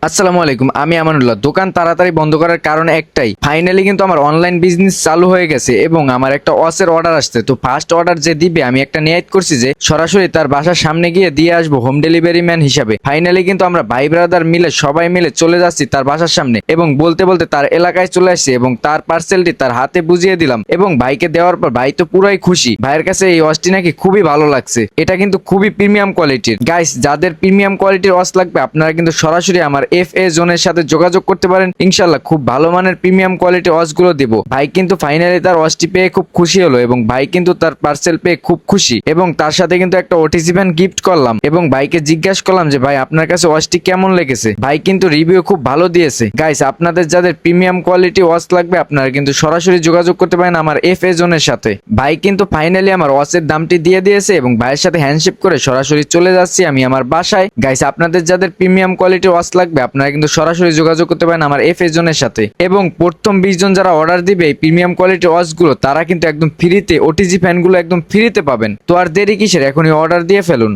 আসসালামু আলাইকুম, আমি আমানুল্লাহ। দোকান তাড়াতাড়ি বন্ধ করার কারণ একটাই, ফাইনালি কিন্তু আমার অনলাইন বিজনেস চালু হয়ে গেছে এবং আমার একটা ওয়াচের অর্ডার আসছে। তো ফার্স্ট অর্ডার যে দিবে আমি একটা নিয়ত করছি যে সরাসরি তার বাসার সামনে গিয়ে দিয়ে আসবো হোম ডেলিভারি ম্যান হিসাবে। ফাইনালি কিন্তু আমরা ভাই ব্রাদার মিলে সবাই মিলে চলে যাচ্ছি তার বাসার সামনে এবং বলতে বলতে তার এলাকায় চলে আসছি এবং তার পার্সেলটি তার হাতে বুঝিয়ে দিলাম এবং ভাইকে দেওয়ার পর ভাই তো পুরাই খুশি। ভাইয়ের কাছে এই ওয়াচটি নাকি খুবই ভালো লাগছে। এটা কিন্তু খুবই প্রিমিয়াম কোয়ালিটির। গাইস, যাদের প্রিমিয়াম কোয়ালিটির ওয়াচ লাগবে আপনারা কিন্তু সরাসরি আমার FA জোনের সাথে যোগাযোগ করতে পারেন। ইনশাল্লাহ খুব ভালো মানের প্রিমিয়াম কোয়ালিটি ওয়াচ গুলো দিব। ভাই কিন্তু ফাইনালি তার ওয়াচটি পেয়ে খুব খুশি হলো এবং ভাই কিন্তু তার পার্সেল পেয়ে খুব খুশি এবং তার সাথে কিন্তু একটা OTC ভ্যান গিফট করলাম এবং ভাইকে জিজ্ঞাসা করলাম যে ভাই আপনার কাছে ওয়াচটি কেমন লেগেছে। ভাই কিন্তু রিভিউ খুব ভালো দিয়েছে। গাইস, আপনাদের যাদের প্রিমিয়াম কোয়ালিটি ওয়াচ লাগবে আপনারা কিন্তু সরাসরি যোগাযোগ করতে পারেন আমার FA জোনের সাথে। ভাই কিন্তু ফাইনালি আমার ওয়াচের দামটি দিয়ে দিয়েছে এবং ভাইয়ের সাথে হ্যান্ডশেক করে সরাসরি চলে যাচ্ছি আমি আমার বাসায়। গাইস, আপনাদের যাদের প্রিমিয়াম কোয়ালিটি ওয়াচ লাগবে আপনারা কিন্তু সরাসরি যোগাযোগ করতে পারেন আমার FA জোনের সাথে এবং প্রথম 20 জন যারা অর্ডার দিবে এই প্রিমিয়াম কোয়ালিটি ওয়াচ গুলো তারা কিন্তু একদম ফ্রিতে OTG ফ্যান গুলো একদম ফ্রিতে পাবেন। তো আর দেরি কিসের, এখনই অর্ডার দিয়ে ফেলুন।